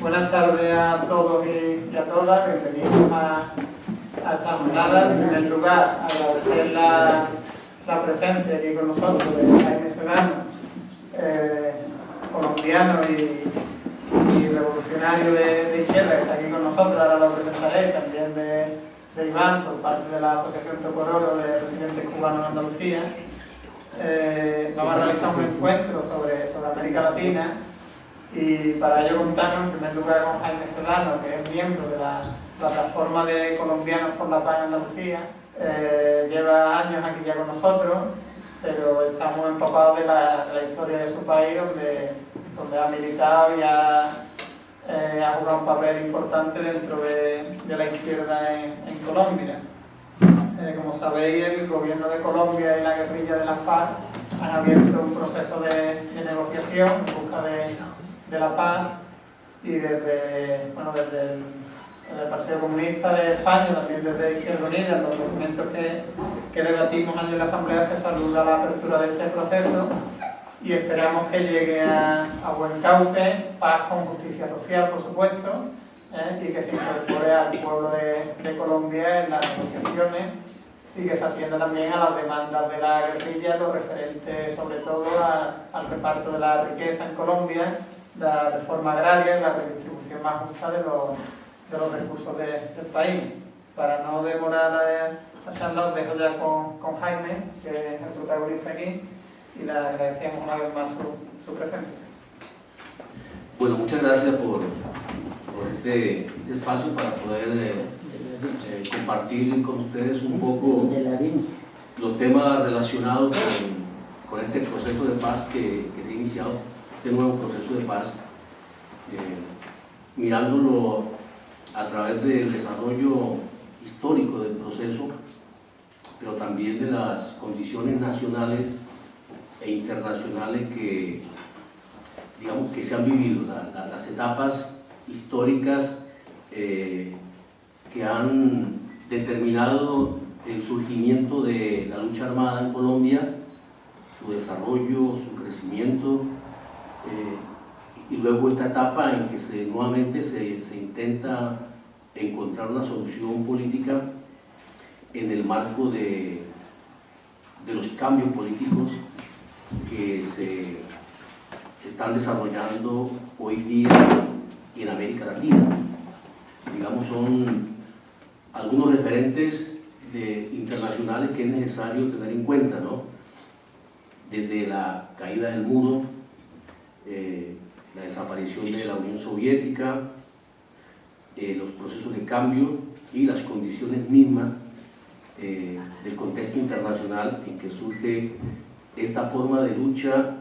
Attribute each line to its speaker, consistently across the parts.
Speaker 1: Buenas tardes a todos y a todas, bienvenidos a esta jornada. En primer lugar, agradecer la presencia aquí con nosotros de Jaime Sedano, colombiano y revolucionario de izquierda, que está aquí con nosotros, ahora lo presentaré, también de Iván, por parte de la Asociación Tocororo de Residentes Cubanos en Andalucía. Vamos a realizar un encuentro sobre América Latina. Y para ello contamos en primer lugar con Jaime Sedano, que es miembro de la plataforma de colombianos por la paz en Andalucía. Lleva años aquí ya con nosotros, pero estamos empapados de la historia de su país, donde ha militado y ha jugado un papel importante dentro de la izquierda en Colombia. Como sabéis, el gobierno de Colombia y la guerrilla de la FARC han abierto un proceso de negociación en busca de la paz, y desde el Partido Comunista de España, también desde Izquierda Unida, en los documentos que debatimos ayer en la Asamblea, se saluda la apertura de este proceso y esperamos que llegue a buen cauce, paz con justicia social, por supuesto, y que se incorpore al pueblo de Colombia en las negociaciones y que se atienda también a las demandas de la guerrilla, lo referente sobre todo al reparto de la riqueza en Colombia, la reforma agraria y la redistribución más justa de los recursos del país. Para no demorar la charla, os dejo ya con Jaime, que es el protagonista aquí, y le agradecemos una vez más su presencia.
Speaker 2: Bueno, muchas gracias por este espacio para poder compartir con ustedes un poco los temas relacionados con este proceso de paz que se ha iniciado, este nuevo proceso de paz, mirándolo a través del desarrollo histórico del proceso, pero también de las condiciones nacionales e internacionales que se han vivido, las etapas históricas que han determinado el surgimiento de la lucha armada en Colombia, su desarrollo, su crecimiento, y luego esta etapa en que nuevamente se intenta encontrar una solución política en el marco de los cambios políticos que se están desarrollando hoy día en América Latina. Digamos, son algunos referentes internacionales que es necesario tener en cuenta, ¿no? Desde la caída del muro, la desaparición de la Unión Soviética, los procesos de cambio y las condiciones mismas del contexto internacional en que surge esta forma de lucha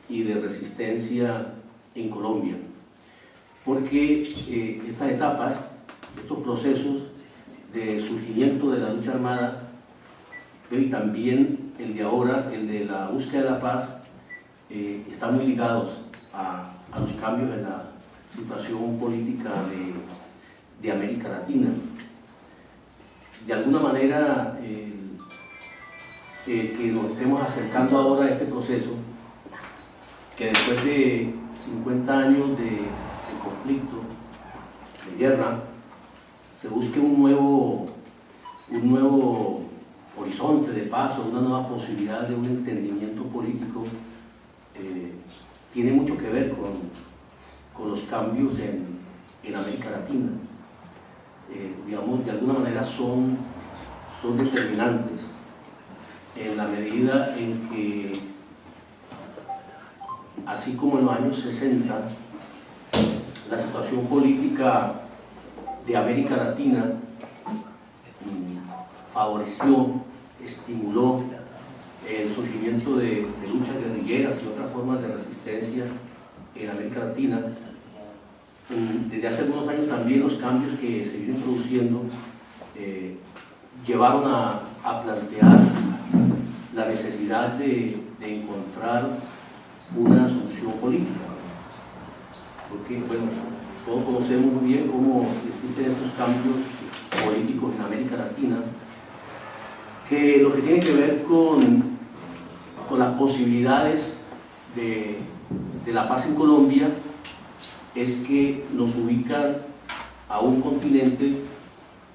Speaker 2: y de resistencia en Colombia. Porque estas etapas, estos procesos de surgimiento de la lucha armada, y también el de ahora, el de la búsqueda de la paz, están muy ligados a los cambios en la situación política de América Latina. De alguna manera, que nos estemos acercando ahora a este proceso, que después de 50 años de conflicto, de guerra, se busque un nuevo horizonte de paz, una nueva posibilidad de un entendimiento político, tiene mucho que ver con los cambios en América Latina. Digamos, de alguna manera son determinantes en la medida en que, así como en los años 60, la situación política de América Latina favoreció, estimuló el surgimiento de luchas guerrilleras y otras formas de resistencia en América Latina. Desde hace algunos años también los cambios que se vienen produciendo llevaron a plantear la necesidad de encontrar una solución política. Porque, bueno, todos conocemos muy bien cómo existen estos cambios políticos en América Latina, que lo que tiene que ver con las posibilidades de la paz en Colombia es que nos ubican a un continente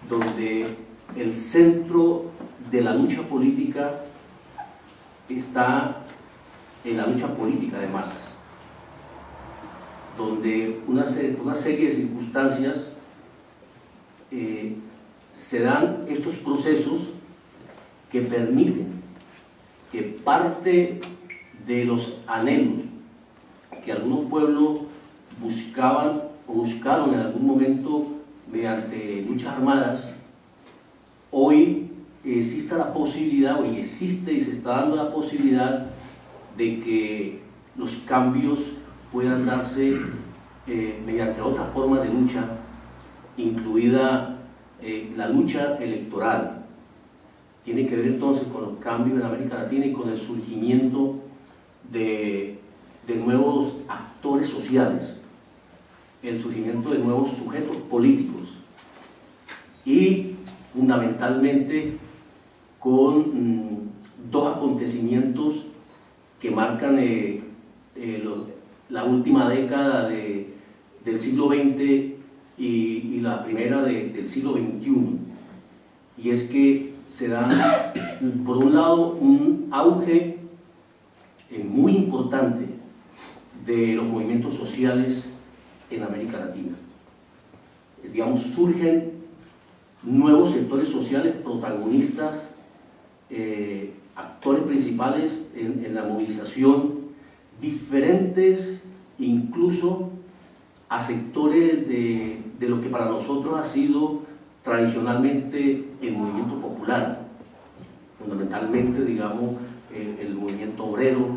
Speaker 2: donde el centro de la lucha política está en la lucha política de masas, donde una serie de circunstancias se dan estos procesos que permiten que parte de los anhelos que algunos pueblos buscaban o buscaron en algún momento mediante luchas armadas, hoy exista la posibilidad, hoy existe y se está dando la posibilidad de que los cambios puedan darse mediante otras formas de lucha, incluida la lucha electoral. Tiene que ver entonces con los cambios en América Latina y con el surgimiento de nuevos actores sociales, el surgimiento de nuevos sujetos políticos y fundamentalmente con dos acontecimientos que marcan la última década del siglo XX y la primera del siglo XXI, y es que se da por un lado un auge muy importante de los movimientos sociales en América Latina. Digamos, surgen nuevos sectores sociales protagonistas, actores principales en la movilización, diferentes incluso a sectores de lo que para nosotros ha sido tradicionalmente el movimiento popular, fundamentalmente, digamos, el movimiento obrero,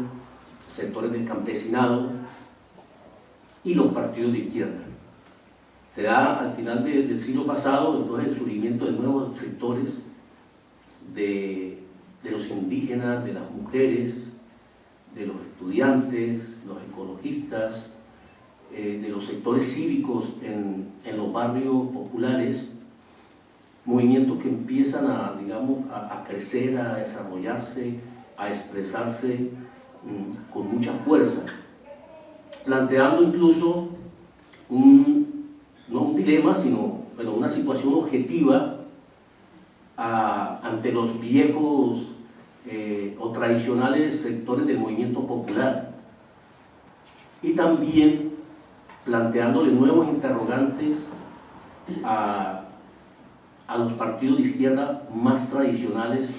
Speaker 2: sectores del campesinado y los partidos de izquierda. Se da al final del siglo pasado entonces el surgimiento de nuevos sectores de los indígenas, de las mujeres, de los estudiantes, los ecologistas, de los sectores cívicos en los barrios populares, movimientos que empiezan a crecer, a desarrollarse, a expresarse con mucha fuerza, planteando incluso no un dilema, sino una situación objetiva ante los viejos o tradicionales sectores del movimiento popular, y también planteándole nuevos interrogantes a los partidos de izquierda más tradicionales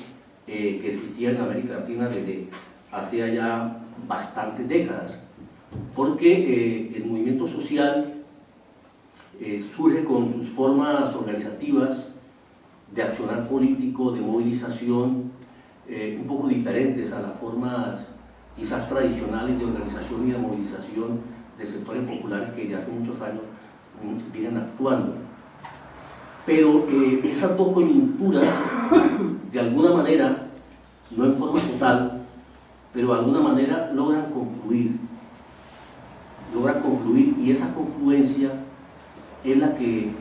Speaker 2: que existían en América Latina desde hacía ya bastantes décadas, porque el movimiento social surge con sus formas organizativas de accionar político, de movilización, un poco diferentes a las formas quizás tradicionales de organización y de movilización de sectores populares que desde hace muchos años vienen actuando. Pero esas dos coyunturas, de alguna manera, no en forma total, pero de alguna manera logran confluir, y esa confluencia es la que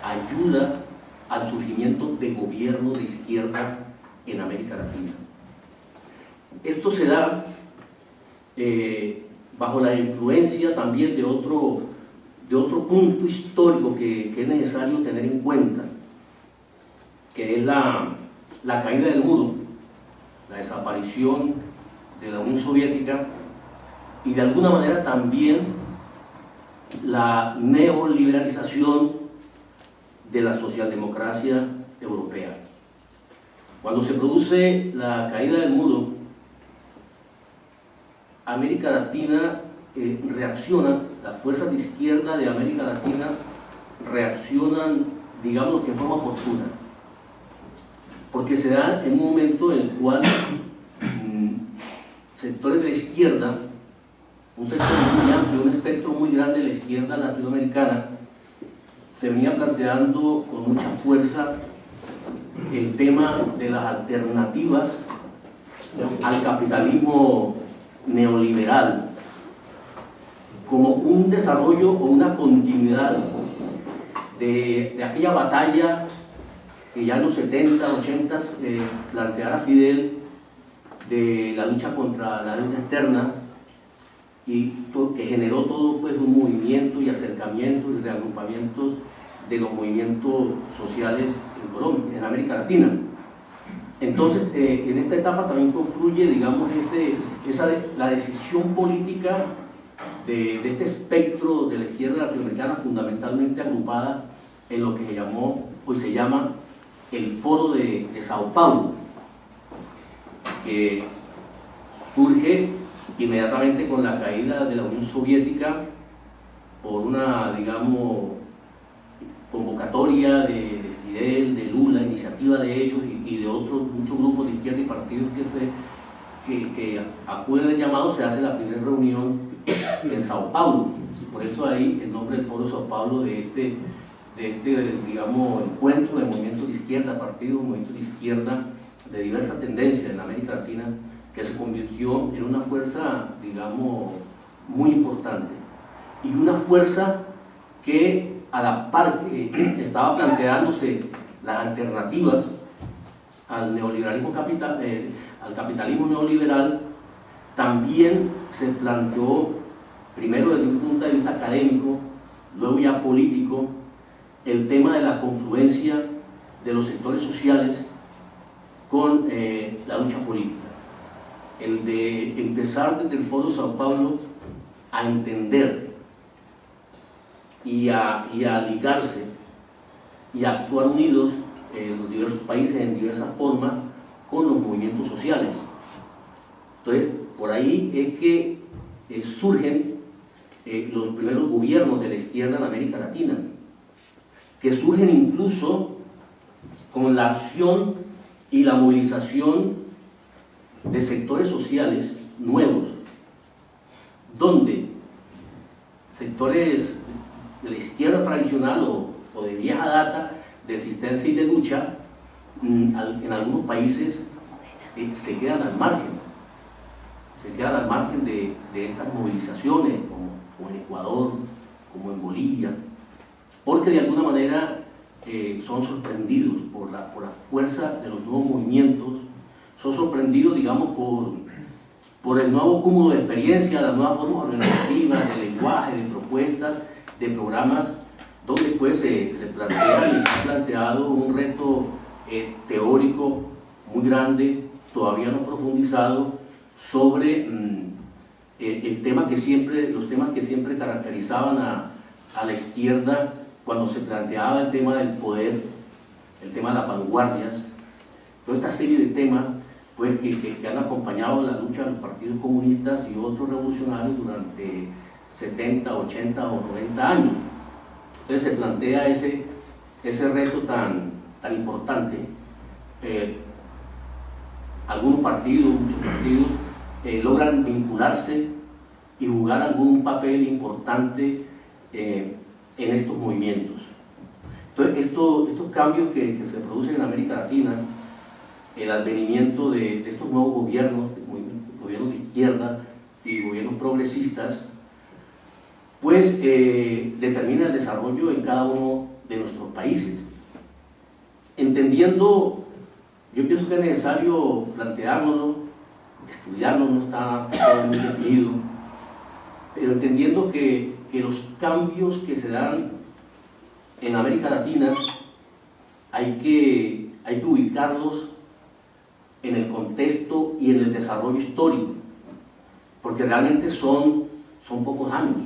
Speaker 2: ayuda al surgimiento de gobierno de izquierda en América Latina. Esto se da bajo la influencia también de otro punto histórico que es necesario tener en cuenta, que es la caída del muro, la desaparición de la Unión Soviética y de alguna manera también la neoliberalización de la socialdemocracia europea. Cuando se produce la caída del muro, América Latina reacciona, las fuerzas de izquierda de América Latina reaccionan, digamos que en forma oportuna, porque se da en un momento en el cual sectores de la izquierda, un sector muy amplio, un espectro muy grande de la izquierda latinoamericana, se venía planteando con mucha fuerza el tema de las alternativas al capitalismo neoliberal, como un desarrollo o una continuidad de aquella batalla que ya en los 70, 80 planteara Fidel, de la lucha contra la deuda externa, que generó todo pues, un movimiento y acercamientos y reagrupamientos de los movimientos sociales en Colombia, en América Latina. Entonces, en esta etapa también concluye, digamos, la decisión política de este espectro de la izquierda latinoamericana, fundamentalmente agrupada en lo que hoy se llama el Foro de Sao Paulo, que surge inmediatamente con la caída de la Unión Soviética por una, digamos, convocatoria de Fidel, de Lula, iniciativa de ellos y de otros muchos grupos de izquierda y partidos que acuden al llamado. Se hace la primera reunión en Sao Paulo, y por eso ahí el nombre del Foro de Sao Paulo de este digamos, encuentro de movimientos de izquierda, partidos, movimientos de izquierda de diversa tendencia en América Latina, que se convirtió en una fuerza, digamos, muy importante, y una fuerza que a la par que estaba planteándose las alternativas al neoliberalismo al capitalismo neoliberal, también se planteó, primero desde un punto de vista académico, luego ya político, el tema de la confluencia de los sectores sociales con la lucha política. El de empezar desde el Foro Sao Paulo a entender y a ligarse y a actuar unidos en los diversos países en diversas formas con los movimientos sociales. Entonces, por ahí es que surgen los primeros gobiernos de la izquierda en América Latina, que surgen incluso con la acción y la movilización de sectores sociales nuevos, donde sectores de la izquierda tradicional o de vieja data, de existencia y de lucha, en algunos países se quedan al margen. Se quedan al margen de estas movilizaciones, como en Ecuador, como en Bolivia, porque de alguna manera son sorprendidos por la fuerza de los nuevos movimientos, son sorprendidos, digamos, por el nuevo cúmulo de experiencia, las nuevas formas organizativas, de lenguaje, de propuestas, de programas, donde pues se plantea y está planteado un reto teórico muy grande, todavía no profundizado, sobre los temas que siempre caracterizaban a la izquierda cuando se planteaba el tema del poder, el tema de las vanguardias, toda esta serie de temas pues, que han acompañado la lucha de los partidos comunistas y otros revolucionarios durante 70, 80 o 90 años. Entonces se plantea ese reto tan importante. Algunos partidos, muchos partidos, logran vincularse y jugar algún papel importante en estos movimientos. Entonces estos cambios que se producen en América Latina, el advenimiento de estos nuevos gobiernos de izquierda y gobiernos progresistas, pues determina el desarrollo en cada uno de nuestros países. Entendiendo, yo pienso que es necesario planteárnoslo, estudiarlo, no está todo muy definido, pero entendiendo que los cambios que se dan en América Latina hay que ubicarlos en el contexto y en el desarrollo histórico, porque realmente son pocos años.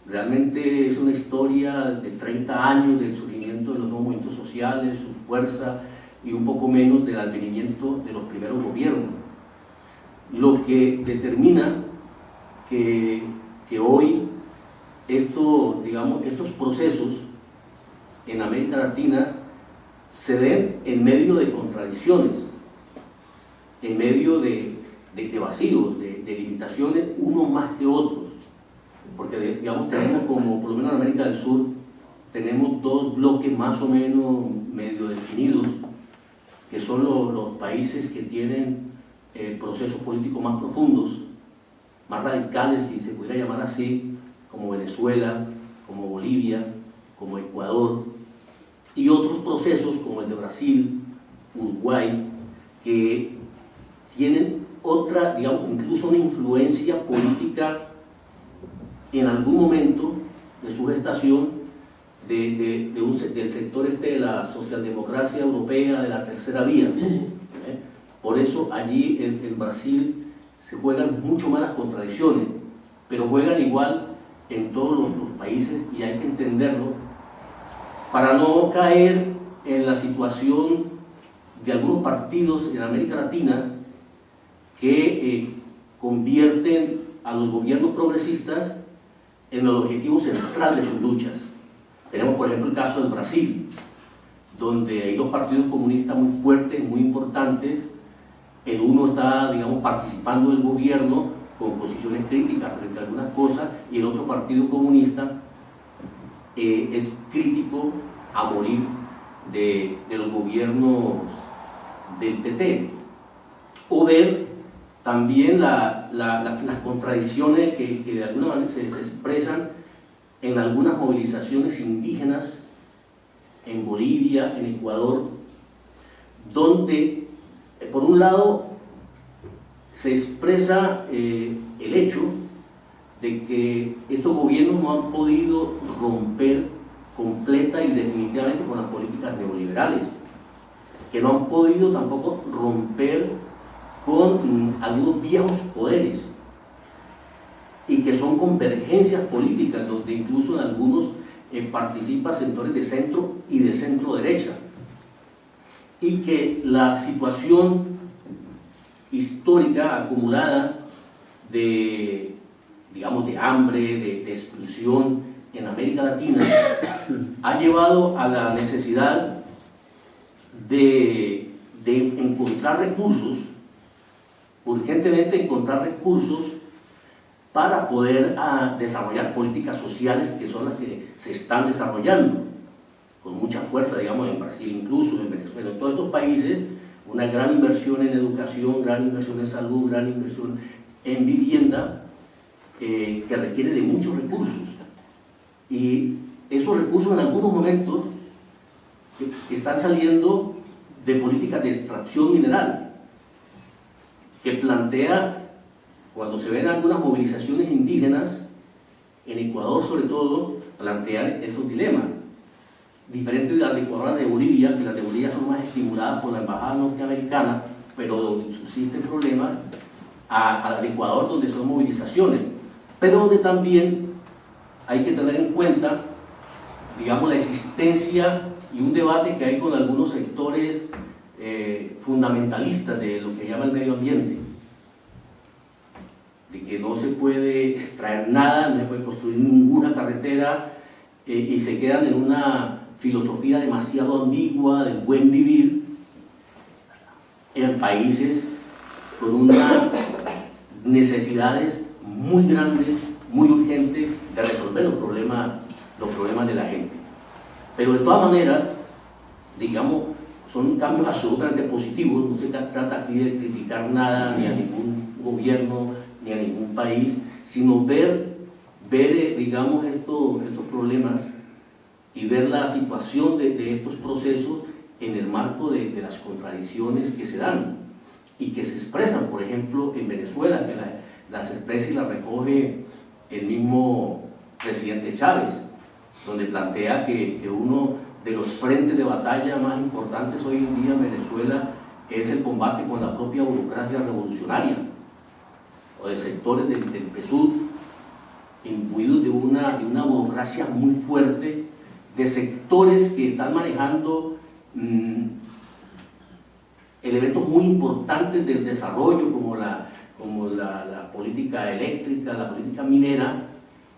Speaker 2: Realmente es una historia de 30 años del surgimiento de los nuevos movimientos sociales, su fuerza y un poco menos del advenimiento de los primeros gobiernos. Lo que determina que hoy estos procesos en América Latina se den en medio de contradicciones, en medio de vacíos, de limitaciones, unos más que otros. Porque digamos tenemos como, por lo menos en América del Sur, tenemos dos bloques más o menos medio definidos, que son los países que tienen procesos políticos más profundos, más radicales, si se pudiera llamar así, como Venezuela, como Bolivia, como Ecuador, y otros procesos como el de Brasil, Uruguay, que tienen otra, digamos, incluso una influencia política en algún momento de su gestación del sector de la socialdemocracia europea, de la tercera vía. Por eso allí en Brasil se juegan mucho más las contradicciones, pero juegan igual en todos los países, y hay que entenderlo para no caer en la situación de algunos partidos en América Latina que convierten a los gobiernos progresistas en el objetivo central de sus luchas. Tenemos, por ejemplo, el caso del Brasil, donde hay dos partidos comunistas muy fuertes, muy importantes. El uno está, digamos, participando del gobierno con posiciones críticas frente a algunas cosas, y el otro partido comunista es crítico a morir de los gobiernos del PT. O ver también las contradicciones que de alguna manera se expresan en algunas movilizaciones indígenas en Bolivia, en Ecuador, donde por un lado se expresa el hecho de que estos gobiernos no han podido romper completa y definitivamente con las políticas neoliberales, que no han podido tampoco romper con algunos viejos poderes, y que son convergencias políticas donde incluso en algunos participan sectores de centro y de centro derecha, y que la situación histórica acumulada de, digamos, de hambre, de exclusión en América Latina ha llevado a la necesidad de encontrar recursos, urgentemente encontrar recursos para poder desarrollar políticas sociales, que son las que se están desarrollando con mucha fuerza, digamos, en Brasil, incluso en Venezuela, en todos estos países. Una gran inversión en educación, gran inversión en salud, gran inversión en vivienda, que requiere de muchos recursos. Y esos recursos en algunos momentos están saliendo de políticas de extracción mineral, que plantea, cuando se ven algunas movilizaciones indígenas, en Ecuador sobre todo, plantean esos dilemas, diferentes de las de Ecuador, las de Bolivia, que las de Bolivia son más estimuladas por la embajada norteamericana, pero donde subsisten problemas, a las de Ecuador, donde son movilizaciones, pero donde también hay que tener en cuenta, digamos, la existencia y un debate que hay con algunos sectores fundamentalistas de lo que llama el medio ambiente, de que no se puede extraer nada, no se puede construir ninguna carretera, y se quedan en una filosofía demasiado ambigua del buen vivir en países con unas necesidades muy grandes, muy urgentes de resolver los problemas de la gente. Pero de todas maneras, digamos, son cambios absolutamente positivos. No se trata aquí de criticar nada, ni a ningún gobierno, ni a ningún país, sino ver digamos, estos problemas y ver la situación de estos procesos en el marco de las contradicciones que se dan y que se expresan, por ejemplo, en Venezuela, que las expresa y las recoge el mismo presidente Chávez, donde plantea que uno de los frentes de batalla más importantes hoy en día en Venezuela es el combate con la propia burocracia revolucionaria, o de sectores del PSUV, imbuidos de una burocracia muy fuerte, de sectores que están manejando elementos muy importantes del desarrollo, como la política eléctrica, la política minera,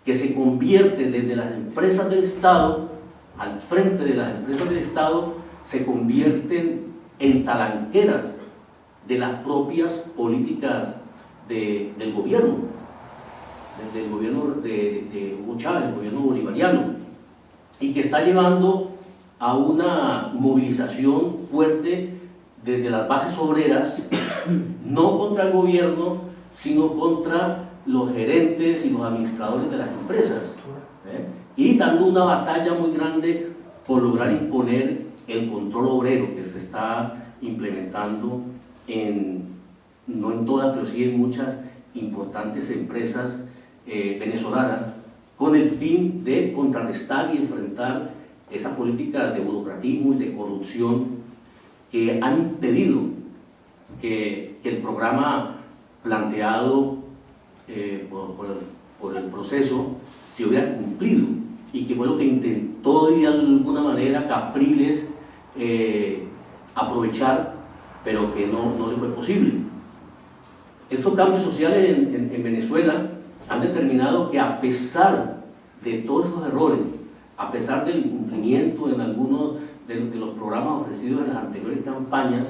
Speaker 2: que se convierte desde las empresas del Estado, al frente de las empresas del Estado, se convierten en talanqueras de las propias políticas del gobierno, del gobierno de Hugo Chávez, el gobierno bolivariano, y que está llevando a una movilización fuerte desde las bases obreras, no contra el gobierno, sino contra los gerentes y los administradores de las empresas, y dando una batalla muy grande por lograr imponer el control obrero que se está implementando en no en todas, pero sí en muchas importantes empresas venezolanas, con el fin de contrarrestar y enfrentar esa política de burocratismo y de corrupción que han impedido que el programa planteado por el proceso se hubiera cumplido, y que fue lo que intentó de alguna manera Capriles aprovechar, pero que no le fue posible. Estos cambios sociales en Venezuela han determinado que, a pesar de todos esos errores, a pesar del incumplimiento en algunos de los programas ofrecidos en las anteriores campañas,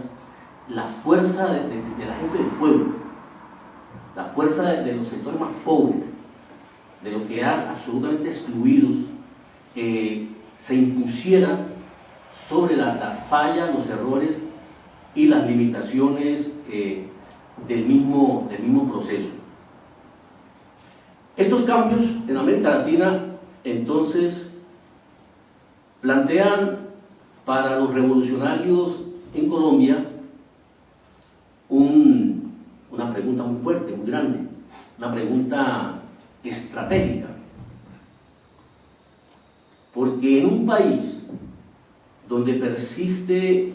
Speaker 2: la fuerza de la gente del pueblo, la fuerza de los sectores más pobres, de los que eran absolutamente excluidos, se impusiera sobre las fallas, los errores y las limitaciones del mismo proceso. Estos cambios en América Latina, entonces, plantean para los revolucionarios en Colombia una pregunta muy fuerte, muy grande, una pregunta estratégica. Porque en un país donde persiste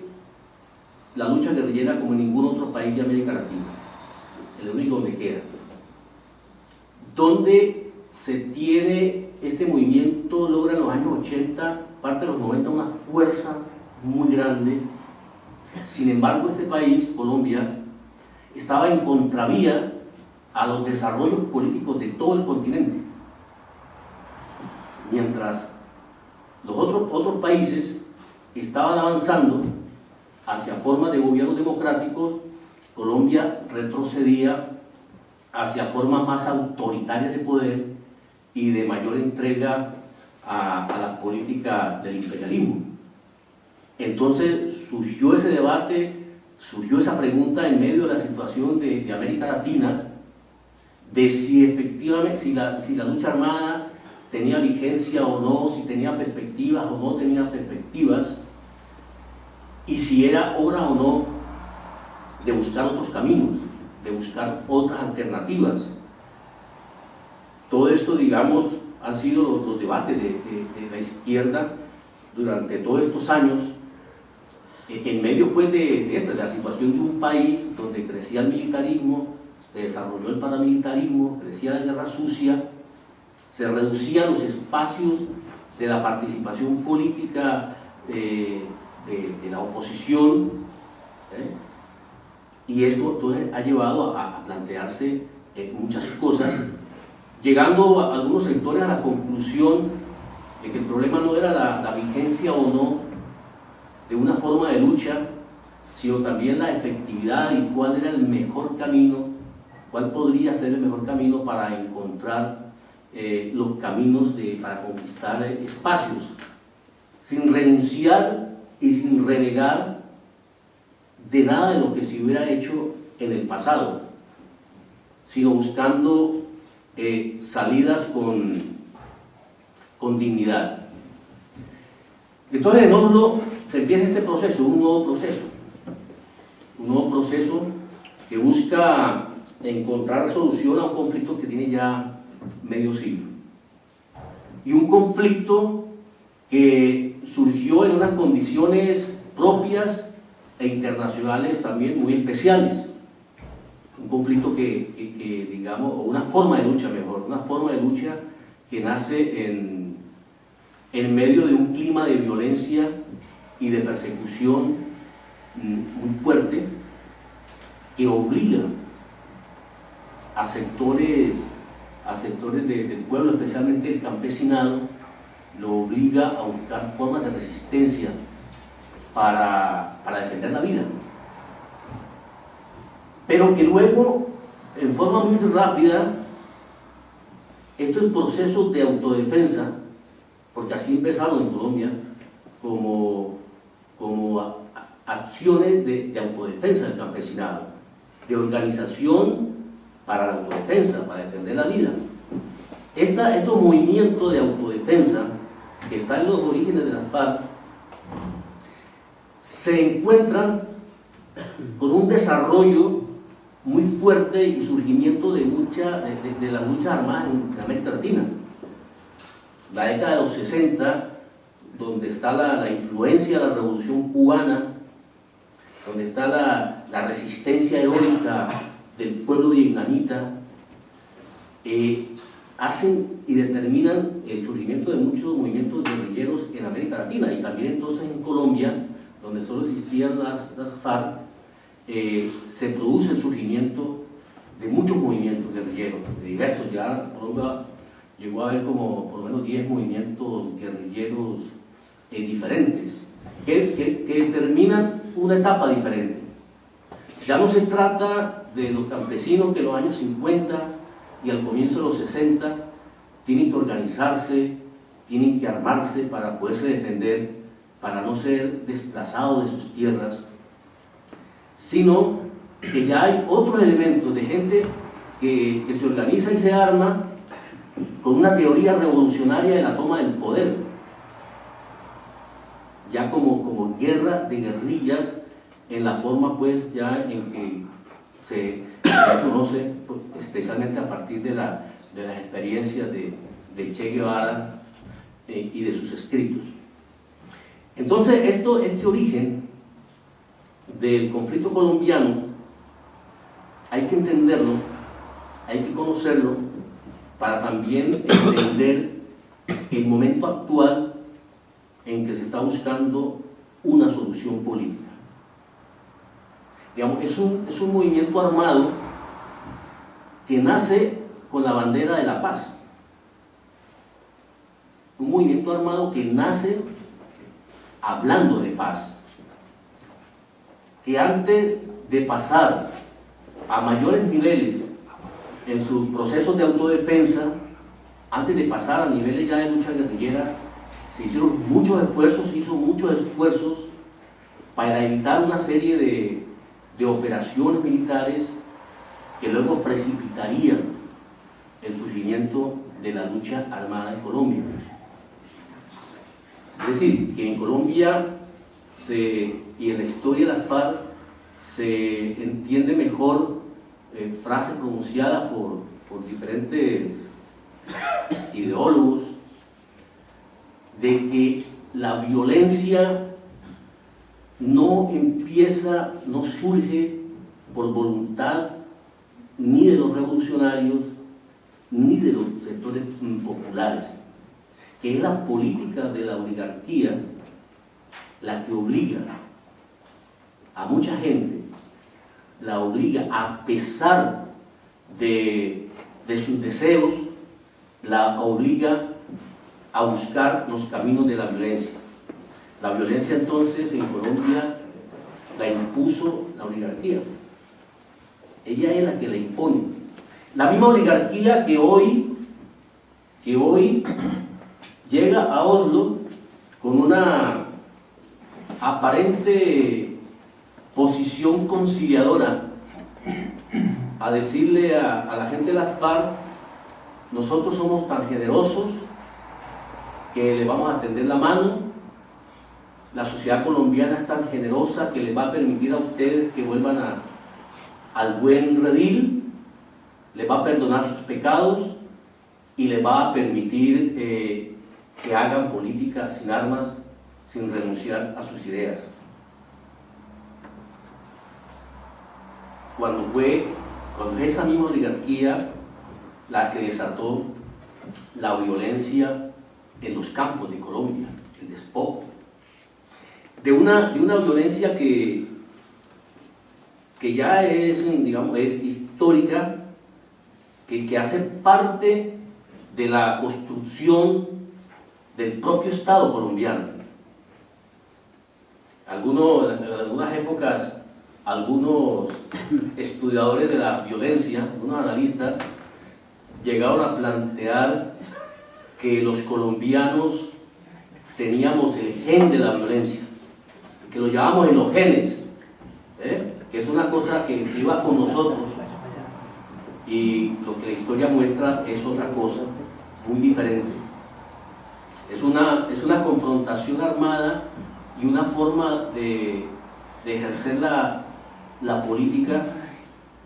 Speaker 2: la lucha guerrillera como en ningún otro país de América Latina, el único donde queda, donde se tiene este movimiento, logra en los años 80, parte de los 90, una fuerza muy grande. Sin embargo, este país, Colombia, estaba en contravía a los desarrollos políticos de todo el continente. Mientras los otros países estaban avanzando hacia formas de gobierno democrático, Colombia retrocedía hacia formas más autoritarias de poder y de mayor entrega a la política del imperialismo. Entonces surgió ese debate, surgió esa pregunta en medio de la situación de América Latina, de si efectivamente, si la lucha armada tenía vigencia o no, si tenía perspectivas o no tenía perspectivas, y si era hora o no de buscar otros caminos, de buscar otras alternativas. Todo esto, digamos, han sido los debates de la izquierda durante todos estos años, en medio pues de la situación de un país donde crecía el militarismo, se desarrolló el paramilitarismo, crecía la guerra sucia, se reducían los espacios de la participación política de la oposición, y esto entonces ha llevado a plantearse muchas cosas, llegando a algunos sectores a la conclusión de que el problema no era la vigencia o no de una forma de lucha, sino también la efectividad y cuál era el mejor camino, cuál podría ser el mejor camino para encontrar los caminos para conquistar espacios, sin renunciar y sin renegar de nada de lo que se hubiera hecho en el pasado, sino buscando salidas con dignidad. Entonces en Oslo se empieza este proceso, un nuevo proceso que busca encontrar solución a un conflicto que tiene ya medio siglo, y un conflicto que surgió en unas condiciones propias e internacionales también muy especiales. Un conflicto que digamos, o una forma de lucha mejor, una forma de lucha que nace en medio de un clima de violencia y de persecución muy fuerte, que obliga a sectores del pueblo, especialmente el campesinado, lo obliga a buscar formas de resistencia para defender la vida. Pero que luego, en forma muy rápida, estos procesos de autodefensa, porque así empezaron en Colombia, como acciones de autodefensa del campesinado, de organización para la autodefensa, para defender la vida. Estos movimientos de autodefensa que están en los orígenes de la FARC se encuentran con un desarrollo muy fuerte y surgimiento de las luchas armadas en América Latina. La década de los 60, donde está la influencia de la Revolución Cubana, donde está la resistencia heroica del pueblo vietnamita, hacen y determinan el surgimiento de muchos movimientos guerrilleros en América Latina, y también entonces en Colombia, donde solo existían las FARC, se produce el surgimiento de muchos movimientos guerrilleros, de diversos. Ya Colombia llegó a haber como por lo menos 10 movimientos guerrilleros diferentes, que determinan una etapa diferente. Ya no se trata de los campesinos que en los años 50 y al comienzo de los 60 tienen que organizarse, tienen que armarse para poderse defender, para no ser desplazados de sus tierras, sino que ya hay otros elementos de gente que se organiza y se arma con una teoría revolucionaria de la toma del poder, ya como guerra de guerrillas, en la forma pues ya en que se conoce, pues, especialmente a partir de las experiencias de Che Guevara y de sus escritos. Entonces este origen del conflicto colombiano hay que entenderlo, hay que conocerlo, para también entender el momento actual en que se está buscando una solución política. Digamos, es un movimiento armado que nace con la bandera de la paz. Un movimiento armado que nace hablando de paz. Que antes de pasar a mayores niveles en sus procesos de autodefensa, antes de pasar a niveles ya de lucha guerrillera, se hizo muchos esfuerzos para evitar una serie de operaciones militares que luego precipitarían el surgimiento de la lucha armada en Colombia. Es decir, que en Colombia y en la historia de las FARC se entiende mejor frases pronunciadas por diferentes ideólogos, de que la violencia no surge por voluntad ni de los revolucionarios ni de los sectores populares, que es la política de la oligarquía la que obliga a mucha gente, la obliga, a pesar de sus deseos, la obliga a buscar los caminos de la violencia. La violencia entonces en Colombia la impuso la oligarquía. Ella es la que la impone. La misma oligarquía que hoy llega a Oslo con una aparente posición conciliadora, a decirle a la gente de las FARC: nosotros somos tan generosos que le vamos a tender la mano, la sociedad colombiana es tan generosa que les va a permitir a ustedes que vuelvan al buen redil, les va a perdonar sus pecados y les va a permitir que hagan política sin armas, sin renunciar a sus ideas. Cuando es esa misma oligarquía la que desató la violencia en los campos de Colombia, el despojo, de una violencia que ya es, digamos, es histórica, que hace parte de la construcción del propio Estado colombiano. En algunas épocas, algunos estudiadores de la violencia, algunos analistas, llegaron a plantear que los colombianos teníamos el gen de la violencia, que lo llamamos en los genes, que es una cosa que iba con nosotros, y lo que la historia muestra es otra cosa muy diferente. Es una confrontación armada y una forma de ejercer la política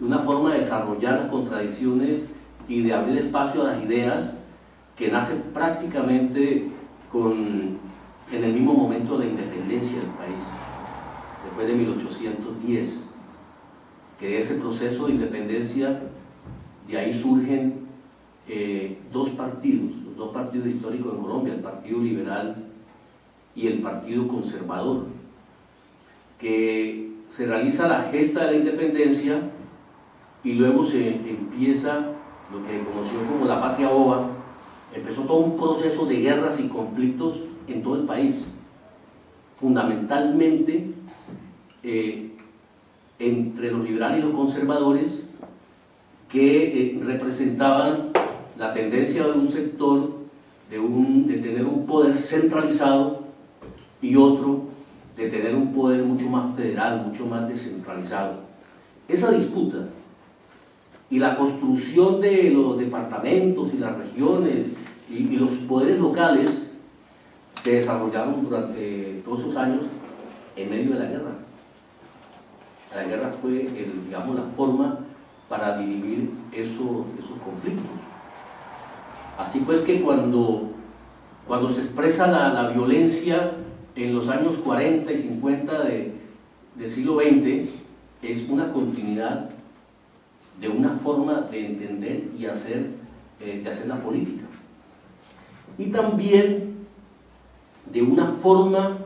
Speaker 2: una forma de desarrollar las contradicciones y de abrir espacio a las ideas que nace prácticamente en el mismo momento de la independencia del país, después de 1810, que de ese proceso de independencia, de ahí surgen dos partidos, los dos partidos históricos en Colombia, el Partido Liberal y el Partido Conservador, que se realiza la gesta de la independencia y luego se empieza lo que se conoció como la Patria Boba. Empezó todo un proceso de guerras y conflictos en todo el país, fundamentalmente entre los liberales y los conservadores, que representaban la tendencia de un sector de tener un poder centralizado y otro de tener un poder mucho más federal, mucho más descentralizado. Esa disputa y la construcción de los departamentos y las regiones y los poderes locales se desarrollaron durante todos esos años en medio de la guerra. La guerra fue, digamos, la forma para dirimir esos conflictos. Así pues que cuando se expresa la violencia en los años 40 y 50 del siglo XX, es una continuidad de una forma de entender y de hacer la política. Y también de una forma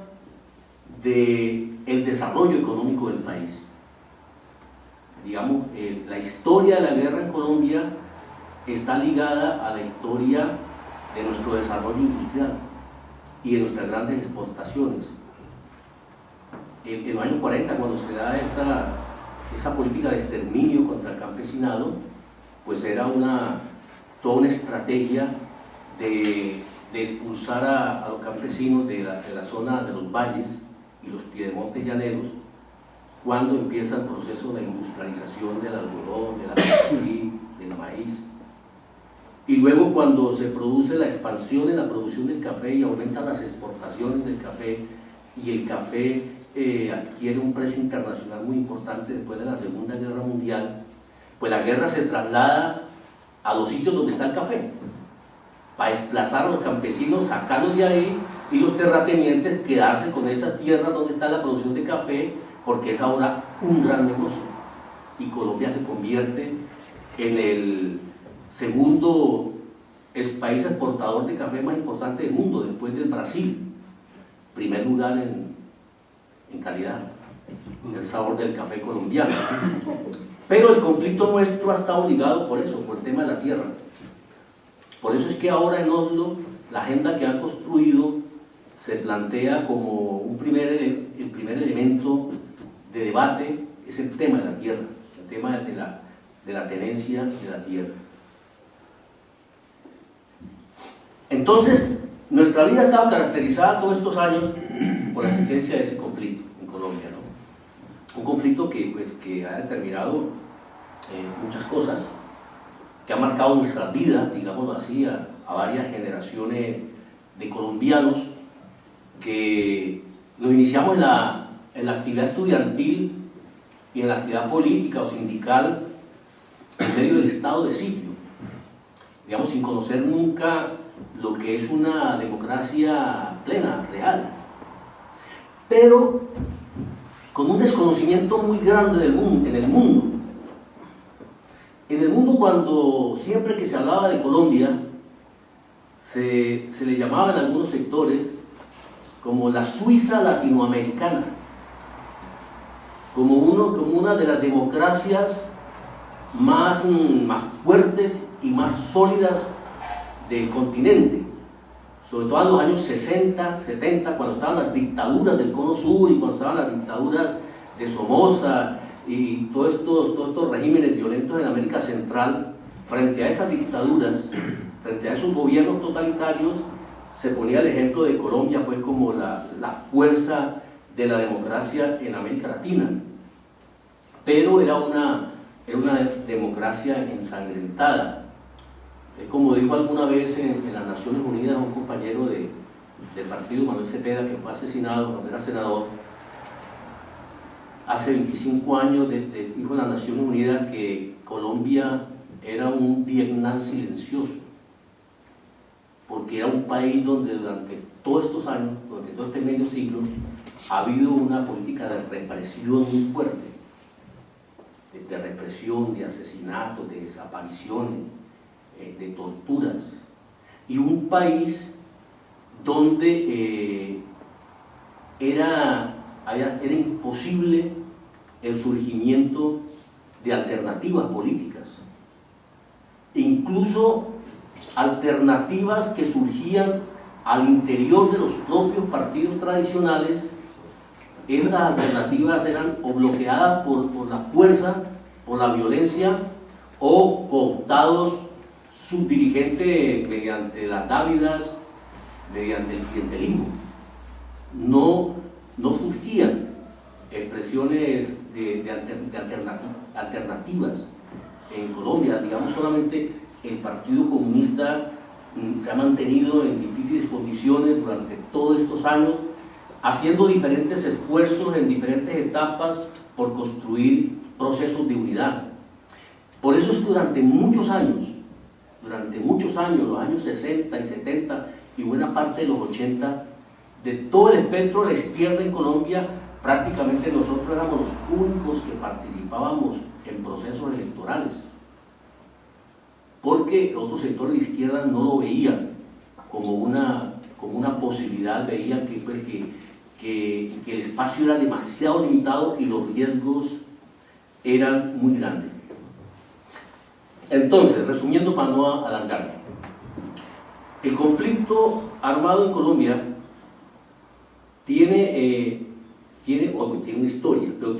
Speaker 2: del desarrollo económico del país. Digamos, la historia de la guerra en Colombia está ligada a la historia de nuestro desarrollo industrial y de nuestras grandes exportaciones. En los años 40, cuando se da esa política de exterminio contra el campesinado, pues era toda una estrategia de expulsar a los campesinos de la zona de los valles y los piedemontes llaneros, cuando empieza el proceso de industrialización del algodón, de la cafetería, del maíz. Y luego cuando se produce la expansión en la producción del café y aumentan las exportaciones del café, y el café adquiere un precio internacional muy importante después de la Segunda Guerra Mundial, pues la guerra se traslada a los sitios donde está el café, para desplazar a los campesinos, sacarlos de ahí, y los terratenientes quedarse con esas tierras donde está la producción de café, porque es ahora un gran negocio. Y Colombia se convierte en el segundo país exportador de café más importante del mundo, después del Brasil. Primer lugar en calidad, en el sabor del café colombiano. Pero el conflicto nuestro ha estado ligado por eso, por el tema de la tierra. Por eso es que ahora en Oslo, la agenda que han construido se plantea como el primer elemento de debate, es el tema de la tierra, el tema de la tenencia de la tierra. Entonces, nuestra vida ha estado caracterizada todos estos años por la existencia de ese conflicto en Colombia, ¿no? Un conflicto que ha determinado muchas cosas, que ha marcado nuestra vida, digámoslo así, a varias generaciones de colombianos que nos iniciamos en la actividad estudiantil y en la actividad política o sindical en medio del estado de sitio, digamos, sin conocer nunca lo que es una democracia plena, real, pero con un desconocimiento muy grande del mundo, en el mundo. En el mundo, cuando siempre que se hablaba de Colombia, se le llamaba en algunos sectores como la Suiza latinoamericana, como una de las democracias más fuertes y más sólidas del continente, sobre todo en los años 60, 70, cuando estaban las dictaduras del Cono Sur y cuando estaban las dictaduras de Somoza y todos estos regímenes violentos en América Central. Frente a esas dictaduras, frente a esos gobiernos totalitarios, se ponía el ejemplo de Colombia pues como la fuerza de la democracia en América Latina, pero era una democracia ensangrentada. Como dijo alguna vez en las Naciones Unidas un compañero del partido, Manuel Cepeda, que fue asesinado cuando era senador, hace 25 años dijo las Naciones Unidas que Colombia era un Vietnam silencioso, porque era un país donde durante todos estos años, durante todo este medio siglo, ha habido una política de represión muy fuerte, de represión, de asesinatos, de desapariciones, de torturas, y un país donde era imposible el surgimiento de alternativas políticas, incluso alternativas que surgían al interior de los propios partidos tradicionales. Estas alternativas eran o bloqueadas por la fuerza, por la violencia, o cooptados sus dirigentes mediante las dávidas, mediante el clientelismo. No surgían expresiones de alternativas en Colombia. Digamos, solamente el Partido Comunista se ha mantenido en difíciles condiciones durante todos estos años, haciendo diferentes esfuerzos en diferentes etapas por construir procesos de unidad. Por eso es que durante muchos años, los años 60 y 70 y buena parte de los 80, de todo el espectro de la izquierda en Colombia, prácticamente nosotros éramos los únicos que participábamos en procesos electorales, porque otros sectores de izquierda no lo veían como una posibilidad, veían que el espacio era demasiado limitado y los riesgos eran muy grandes. Entonces, resumiendo para no alargarme, el conflicto armado en Colombia tiene una historia, pero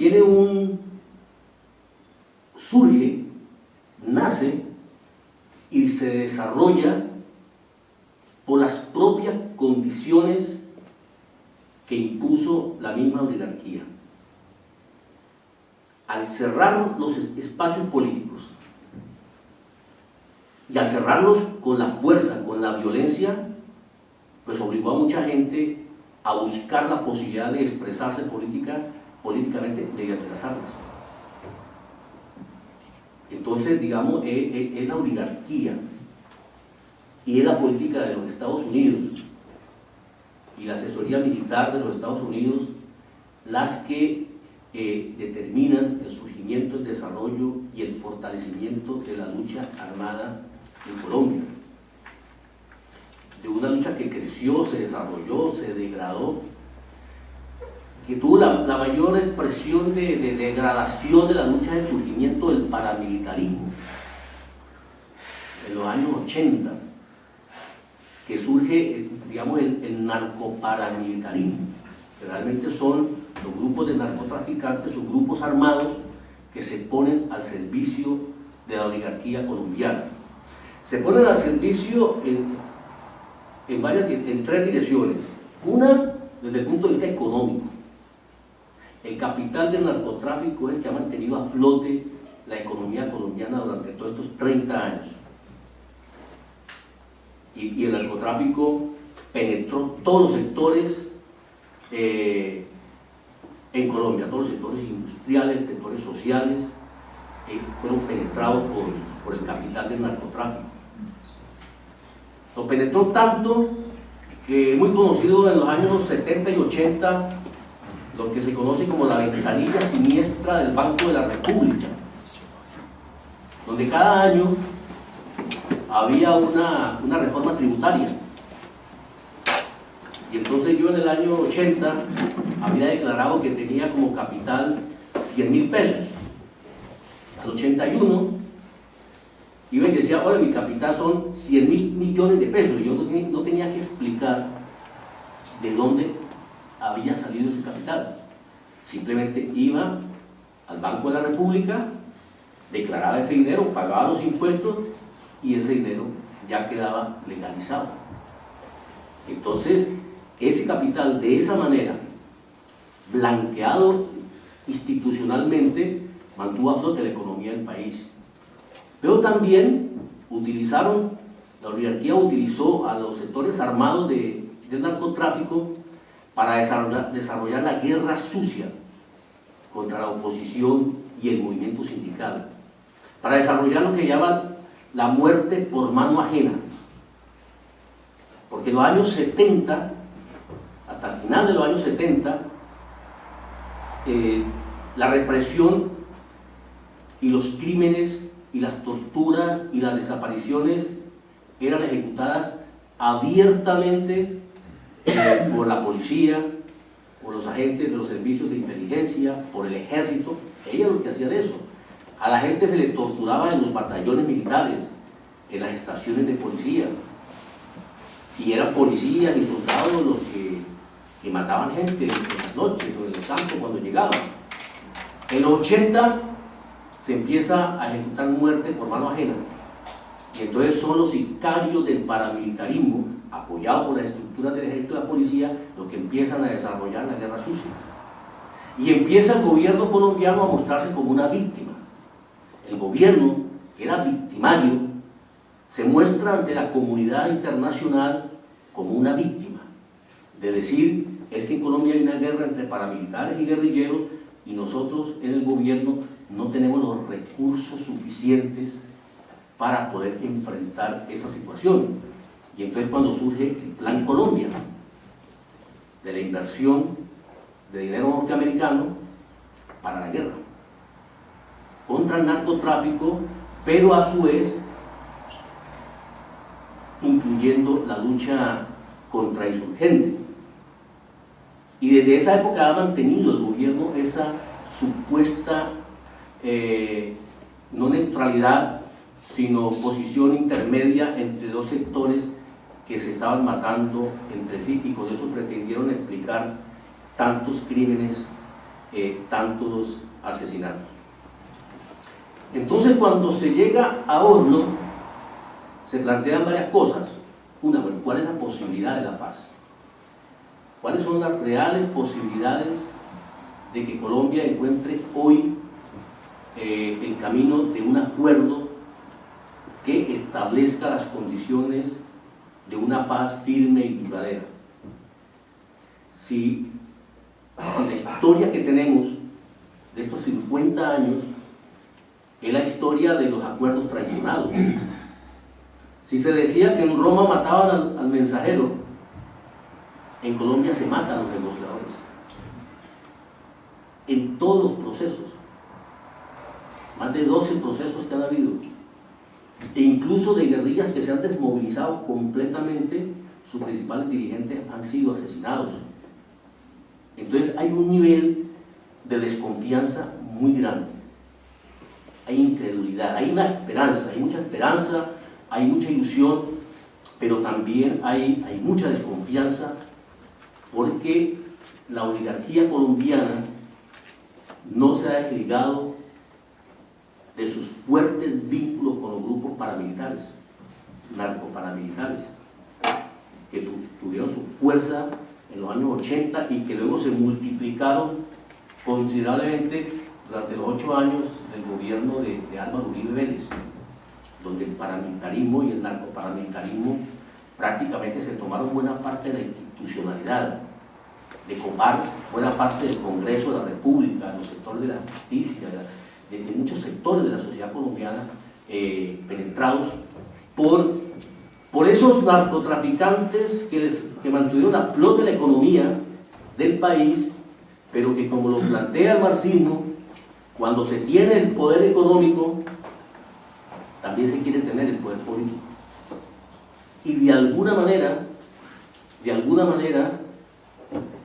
Speaker 2: surge, nace y se desarrolla por las propias condiciones que impuso la misma oligarquía. Al cerrar los espacios políticos y al cerrarlos con la fuerza, con la violencia, pues obligó a mucha gente a buscar la posibilidad de expresarse políticamente mediante las armas. Entonces, digamos, es la oligarquía y es la política de los Estados Unidos y la asesoría militar de los Estados Unidos las que determinan el surgimiento, el desarrollo y el fortalecimiento de la lucha armada en Colombia. De una lucha que creció, se desarrolló, se degradó, que tuvo la mayor expresión de degradación de la lucha del surgimiento del paramilitarismo en los años 80, que surge, digamos, el narcoparamilitarismo, que realmente son los grupos de narcotraficantes o grupos armados que se ponen al servicio de la oligarquía colombiana. Se ponen al servicio en tres direcciones. Una, desde el punto de vista económico. El capital del narcotráfico es el que ha mantenido a flote la economía colombiana durante todos estos 30 años. Y el narcotráfico penetró todos los sectores en Colombia, todos los sectores industriales, sectores sociales, fueron penetrados por el capital del narcotráfico. Lo penetró tanto que es muy conocido en los años 70 y 80 lo que se conoce como la ventanilla siniestra del Banco de la República, donde cada año había una reforma tributaria. Y entonces yo en el año 80 había declarado que tenía como capital 100.000 pesos. Al 81 iba y decía, hola, mi capital son 100.000 millones de pesos. Y yo no tenía que explicar de dónde había salido ese capital. Simplemente iba al Banco de la República, declaraba ese dinero, pagaba los impuestos y ese dinero ya quedaba legalizado. Entonces, ese capital de esa manera, blanqueado institucionalmente, mantuvo a flote la economía del país. Pero también la oligarquía utilizó a los sectores armados del narcotráfico para desarrollar la guerra sucia, contra la oposición y el movimiento sindical, para desarrollar lo que llaman la muerte por mano ajena. Porque en los años 70, hasta el final de los años 70, la represión y los crímenes y las torturas y las desapariciones eran ejecutadas abiertamente por la policía, por los agentes de los servicios de inteligencia, por el ejército. Ellos lo que hacían eso. A la gente se le torturaba en los batallones militares, en las estaciones de policía, y eran policías y soldados los que mataban gente en las noches o en el campo cuando llegaban. En los 80 se empieza a ejecutar muerte por mano ajena, y entonces son los sicarios del paramilitarismo, apoyados por las estructuras del ejército y la policía, los que empiezan a desarrollar la guerra sucia. Y empieza el gobierno colombiano a mostrarse como una víctima. El gobierno, que era victimario, se muestra ante la comunidad internacional como una víctima, de decir, es que en Colombia hay una guerra entre paramilitares y guerrilleros, y nosotros en el gobierno no tenemos los recursos suficientes para poder enfrentar esa situación. Y entonces cuando surge el Plan Colombia, de la inversión de dinero norteamericano para la guerra contra el narcotráfico, pero a su vez incluyendo la lucha contra insurgentes. Y desde esa época ha mantenido el gobierno esa supuesta no neutralidad, sino posición intermedia entre dos sectores que se estaban matando entre sí, y con eso pretendieron explicar tantos crímenes, tantos asesinatos. Entonces, cuando se llega a Oslo, se plantean varias cosas. Una, bueno, ¿cuál es la posibilidad de la paz? ¿Cuáles son las reales posibilidades de que Colombia encuentre hoy el camino de un acuerdo que establezca las condiciones de una paz firme y duradera? Si la historia que tenemos de estos 50 años es la historia de los acuerdos traicionados. Si se decía que en Roma mataban al mensajero, en Colombia se matan a los negociadores. En todos los procesos, más de 12 procesos que han habido, e incluso de guerrillas que se han desmovilizado completamente, sus principales dirigentes han sido asesinados. Entonces hay un nivel de desconfianza muy grande. Hay incredulidad, hay una esperanza, hay mucha esperanza, hay mucha ilusión, pero también hay mucha desconfianza, porque la oligarquía colombiana no se ha desligado de sus fuertes vínculos con los grupos paramilitares, narcoparamilitares, que tuvieron su fuerza en los años 80 y que luego se multiplicaron considerablemente durante los 8 años del gobierno de Álvaro Uribe Vélez, donde el paramilitarismo y el narcoparamilitarismo prácticamente se tomaron buena parte de la institucionalidad, de copar buena parte del Congreso de la República, de los sectores de la justicia, de muchos sectores de la sociedad colombiana, penetrados por esos narcotraficantes que mantuvieron a flote la economía del país, pero que, como lo plantea el marxismo, cuando se tiene el poder económico, también se quiere tener el poder político. Y de alguna manera,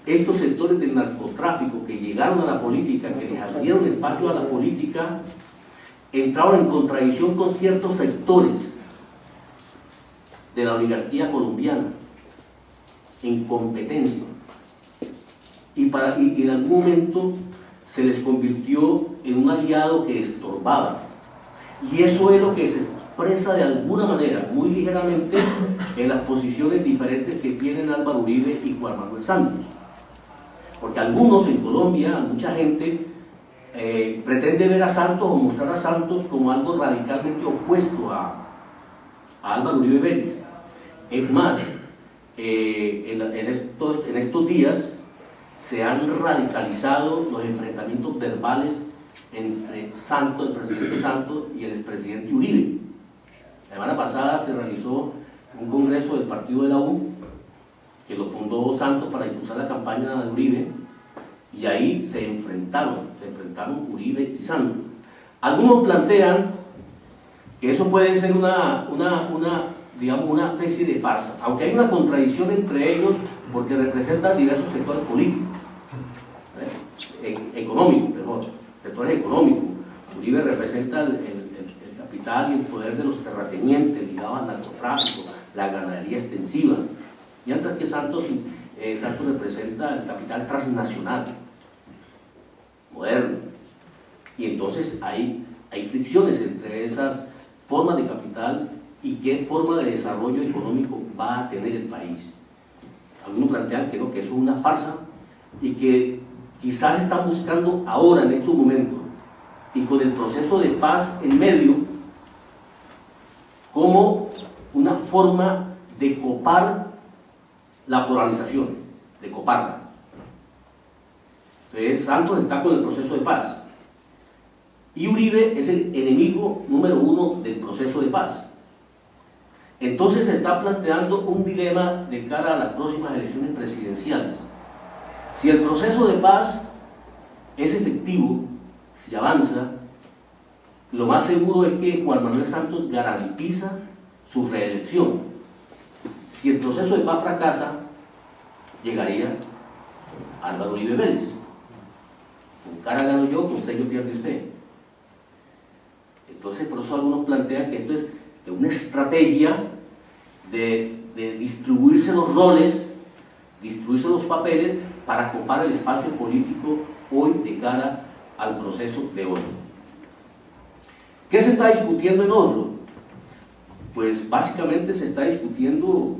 Speaker 2: estos sectores del narcotráfico que llegaron a la política, que les abrieron espacio a la política, entraron en contradicción con ciertos sectores de la oligarquía colombiana, en competencia. Y en algún momento se les convirtió en un aliado que estorbaba. Y eso es lo que se expresa de alguna manera, muy ligeramente, en las posiciones diferentes que tienen Álvaro Uribe y Juan Manuel Santos. Porque algunos en Colombia, mucha gente, pretende ver a Santos o mostrar a Santos como algo radicalmente opuesto a Álvaro Uribe Vélez. Es más, en estos días se han radicalizado los enfrentamientos verbales entre Santos, el presidente Santos, y el expresidente Uribe. La semana pasada se realizó un congreso del partido de la U, que lo fundó Santos para impulsar la campaña de Uribe, y ahí se enfrentaron Uribe y Santos. Algunos plantean que eso puede ser digamos, una especie de farsa, aunque hay una contradicción entre ellos porque representan diversos sectores políticos, económicos, mejor, sectores económicos. Uribe representa el capital y el poder de los terratenientes ligados al narcotráfico, la ganadería extensiva, mientras que Santos representa el capital transnacional, moderno. Y entonces hay fricciones entre esas formas de capital y qué forma de desarrollo económico va a tener el país. Algunos plantean que no, que eso es una farsa y que quizás están buscando ahora, en estos momentos, y con el proceso de paz en medio, como una forma de copar la polarización, de coparla. Entonces Santos está con el proceso de paz y Uribe es el enemigo número uno del proceso de paz. Entonces se está planteando un dilema de cara a las próximas elecciones presidenciales. Si el proceso de paz es efectivo, si avanza, lo más seguro es que Juan Manuel Santos garantiza su reelección. Si el proceso de paz fracasa, llegaría Álvaro Uribe Vélez. Con cara gano yo, con sello pierde usted. Entonces, por eso algunos plantean que esto es una estrategia de distribuirse los roles, distribuirse los papeles para copar el espacio político hoy de cara al proceso de Oslo. ¿Qué se está discutiendo en Oslo? Pues básicamente se está discutiendo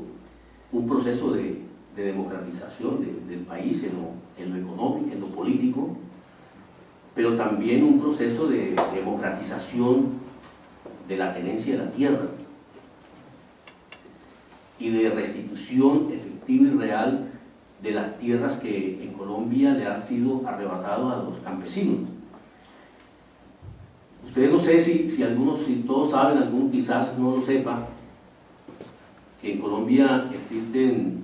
Speaker 2: un proceso de democratización del país en lo económico, en lo político, pero también un proceso de democratización de la tenencia de la tierra y de restitución efectiva y real de las tierras que en Colombia le han sido arrebatadas a los campesinos. Ustedes no sé si algunos, si todos saben, algunos quizás no lo sepan, que en Colombia existen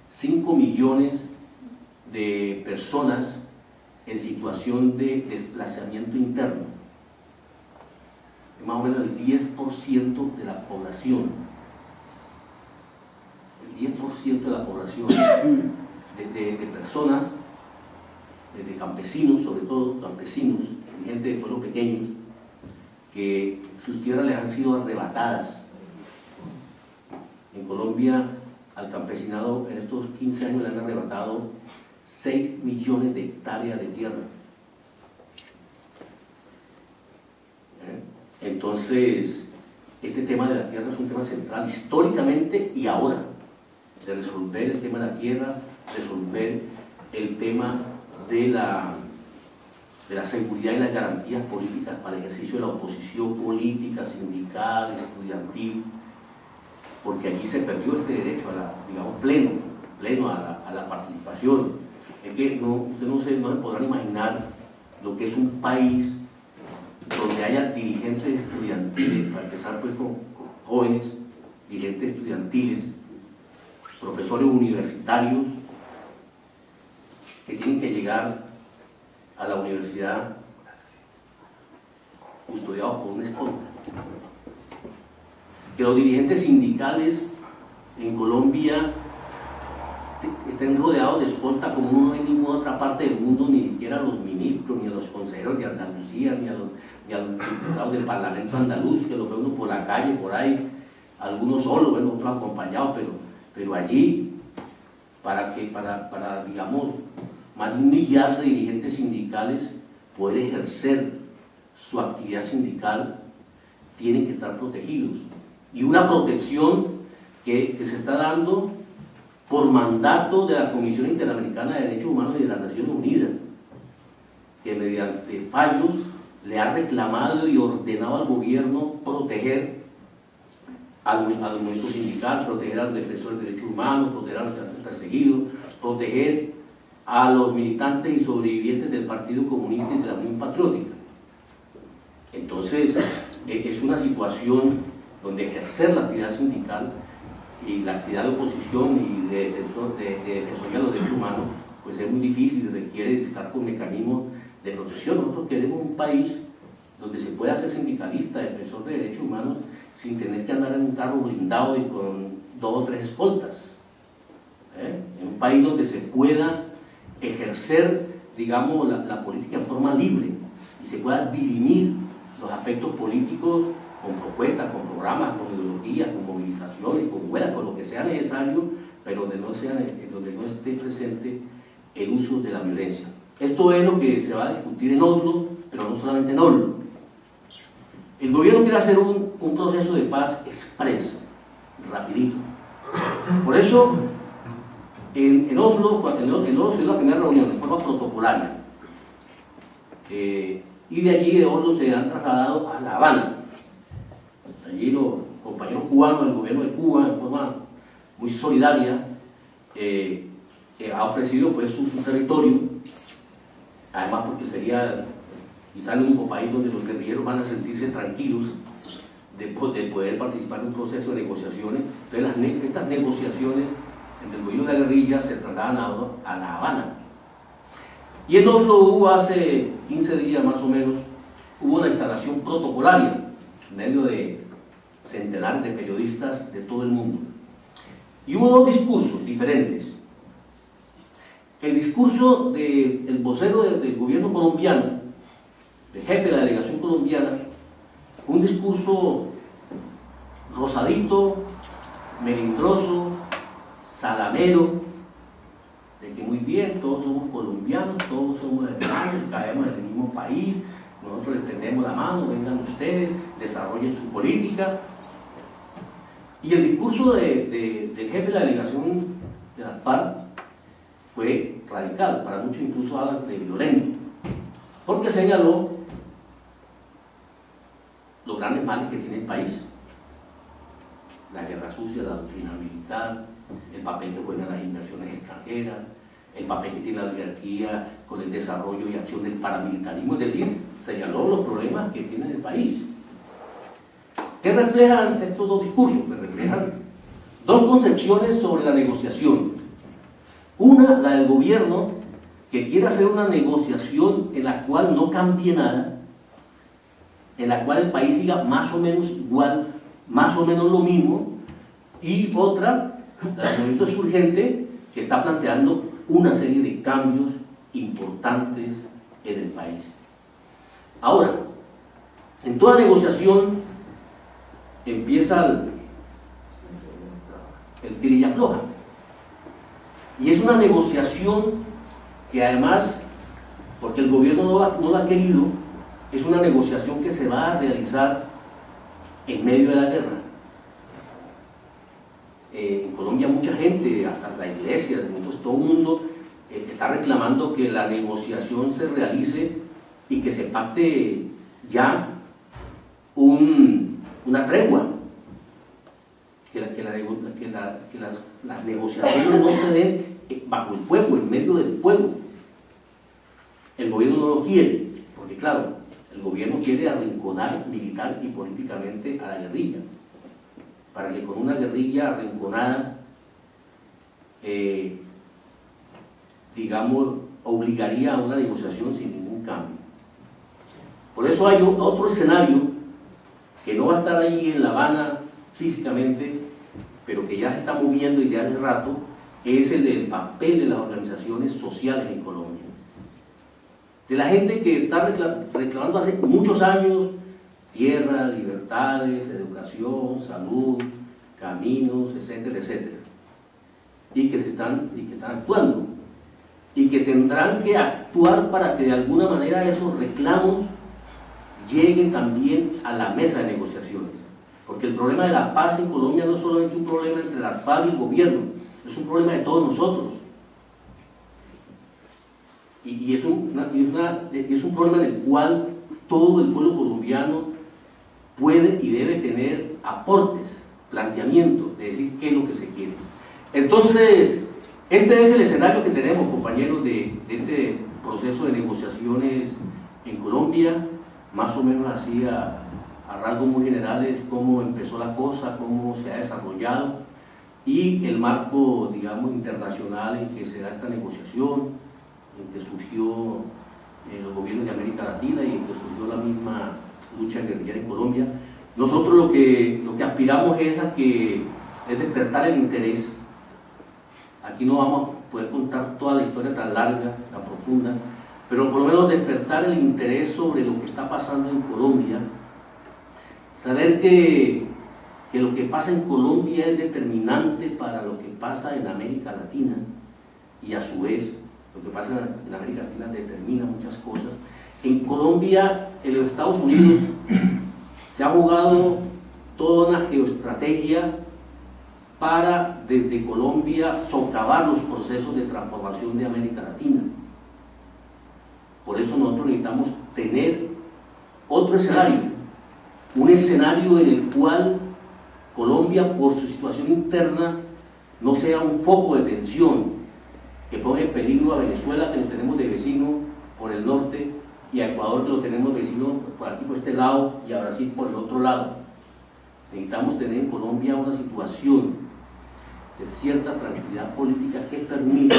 Speaker 2: 5 millones de personas en situación de desplazamiento interno. Es más o menos el 10% de la población. El 10% de la población de personas, de campesinos, sobre todo campesinos, gente de pueblos pequeños, que sus tierras les han sido arrebatadas. En Colombia, al campesinado en estos 15 años le han arrebatado 6 millones de hectáreas de tierra. Entonces, este tema de la tierra es un tema central históricamente y ahora, de resolver el tema de la tierra, resolver el tema de la seguridad y las garantías políticas para el ejercicio de la oposición política, sindical, estudiantil, porque allí se perdió este derecho a la, digamos, pleno a la participación. Es que ustedes no se podrán imaginar lo que es un país donde haya dirigentes estudiantiles, para empezar pues con jóvenes, dirigentes estudiantiles, profesores universitarios, que tienen que llegar a la universidad custodiados por una escolta. Que los dirigentes sindicales en Colombia estén rodeados de escolta como no hay en ninguna otra parte del mundo, ni siquiera a los ministros, ni a los consejeros de Andalucía, ni a los diputados del Parlamento andaluz, que los ve uno por la calle, por ahí, algunos solos, bueno, otros acompañados, pero allí, para digamos, más de 1 millar de dirigentes sindicales poder ejercer su actividad sindical, tienen que estar protegidos. Y una protección que se está dando por mandato de la Comisión Interamericana de Derechos Humanos y de las Naciones Unidas, que mediante fallos le ha reclamado y ordenado al gobierno proteger al movimiento sindical, proteger a los defensores de derechos humanos, proteger a los perseguidos, proteger a los militantes y sobrevivientes del Partido Comunista y de la Unión Patriótica. Entonces, es una situación donde ejercer la actividad sindical y la actividad de oposición y de defensoría de los derechos humanos, pues es muy difícil y requiere estar con mecanismos de protección. Nosotros queremos un país donde se pueda ser sindicalista, defensor de derechos humanos, sin tener que andar en un carro blindado y con 2 o 3 escoltas. En un país donde se pueda ejercer, digamos, la política en forma libre y se pueda dirimir los aspectos políticos con propuestas, con programas, con ideologías, con movilizaciones, con huelgas, con lo que sea necesario, pero donde no esté presente el uso de la violencia. Esto es lo que se va a discutir en Oslo, pero no solamente en Oslo. El gobierno quiere hacer un proceso de paz express, rapidito. Por eso, en Oslo es la primera reunión de forma protocolaria. Y de allí, de Oslo, se han trasladado a La Habana. Allí los compañeros cubanos del gobierno de Cuba, en forma muy solidaria, ha ofrecido pues su territorio, además porque sería quizá el único país donde los guerrilleros van a sentirse tranquilos de poder participar en un proceso de negociaciones. Entonces estas negociaciones entre el gobierno y la guerrilla se trasladan a La Habana. Y en Oslo hubo hace 15 días más o menos, hubo una instalación protocolaria en medio de centenares de periodistas de todo el mundo. Y hubo 2 discursos diferentes. El discurso del vocero del gobierno colombiano, del jefe de la delegación colombiana, un discurso rosadito, melindroso, salamero, de que muy bien, todos somos colombianos, todos somos hermanos, caemos en el mismo país, nosotros les tendemos la mano, vengan ustedes, desarrollen su política. Y el discurso del jefe de la delegación de la FARC fue radical, para muchos incluso hablan de violento, porque señaló los grandes males que tiene el país: la guerra sucia, la doctrina militar, el papel que juegan las inversiones extranjeras, el papel que tiene la oligarquía con el desarrollo y acción del paramilitarismo, es decir, señaló los problemas que tiene el país. ¿Qué reflejan estos 2 discursos? Pues reflejan 2 concepciones sobre la negociación. Una, la del gobierno, que quiere hacer una negociación en la cual no cambie nada, en la cual el país siga más o menos igual, más o menos lo mismo, y otra, la del movimiento surgente, que está planteando una serie de cambios importantes en el país. Ahora, en toda negociación empieza el tirilla floja, y es una negociación que además, porque el gobierno no la ha querido, es una negociación que se va a realizar en medio de la guerra. En Colombia mucha gente, hasta la iglesia, entonces todo el mundo está reclamando que la negociación se realice y que se pacte ya una tregua, que las negociaciones no se den bajo el fuego, en medio del fuego. El gobierno no lo quiere, porque claro, el gobierno quiere arrinconar militar y políticamente a la guerrilla, para que con una guerrilla arrinconada, digamos, obligaría a una negociación sin ningún cambio. Por eso hay otro escenario que no va a estar ahí en La Habana físicamente, pero que ya se está moviendo y de hace rato, es el del papel de las organizaciones sociales en Colombia. De la gente que está reclamando hace muchos años tierra, libertades, educación, salud, caminos, etcétera, etcétera. Y que están actuando. Y que tendrán que actuar para que de alguna manera esos reclamos lleguen también a la mesa de negociaciones. Porque el problema de la paz en Colombia no es solamente un problema entre la FARC y el gobierno, es un problema de todos nosotros. Y es un problema en el cual todo el pueblo colombiano puede y debe tener aportes, planteamientos, de decir qué es lo que se quiere. Entonces, Este es el escenario que tenemos, compañeros, de este proceso de negociaciones en Colombia, más o menos así a rasgos muy generales, cómo empezó la cosa, cómo se ha desarrollado y el marco, digamos, internacional en que se da esta negociación, en que surgió los gobiernos de América Latina y en que surgió la misma lucha guerrillera en Colombia. Nosotros lo que aspiramos es despertar el interés. Aquí no vamos a poder contar toda la historia tan larga, tan profunda, pero por lo menos despertar el interés sobre lo que está pasando en Colombia, saber que lo que pasa en Colombia es determinante para lo que pasa en América Latina y a su vez lo que pasa en América Latina determina muchas cosas. En Colombia, en los Estados Unidos, se ha jugado toda una geoestrategia para desde Colombia socavar los procesos de transformación de América Latina. Por eso nosotros necesitamos tener otro escenario, un escenario en el cual Colombia, por su situación interna, no sea un foco de tensión que ponga en peligro a Venezuela, que lo tenemos de vecino por el norte, y a Ecuador, que lo tenemos de vecino por aquí, por este lado, y a Brasil por el otro lado. Necesitamos tener en Colombia una situación de cierta tranquilidad política que permita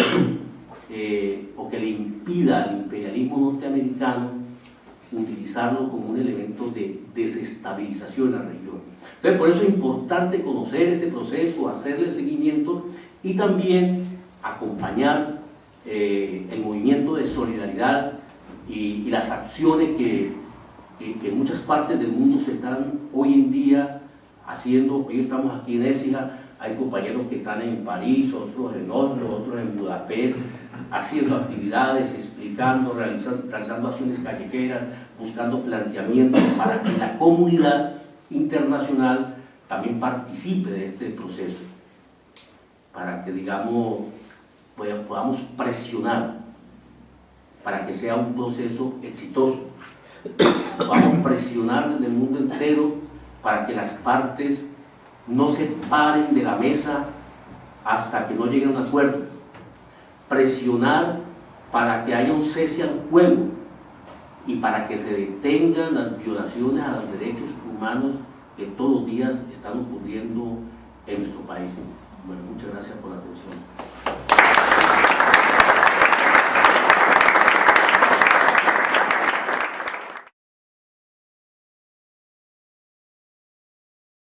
Speaker 2: o que le impida al imperialismo norteamericano utilizarlo como un elemento de desestabilización en la región. Entonces, por eso es importante conocer este proceso, hacerle seguimiento y también acompañar el movimiento de solidaridad y las acciones que en muchas partes del mundo se están hoy en día haciendo. Hoy estamos aquí en Écija, hay compañeros que están en París, otros en Oslo, otros en Budapest, haciendo actividades, explicando, realizando acciones callejeras, buscando planteamientos para que la comunidad internacional también participe de este proceso, para que, digamos, podamos presionar para que sea un proceso exitoso. Vamos a presionar desde el mundo entero para que las partes no se paren de la mesa hasta que no lleguen a un acuerdo. Presionar para que haya un cese al fuego y para que se detengan las violaciones a los derechos humanos que todos los días están ocurriendo en nuestro país. Bueno, muchas gracias por la atención.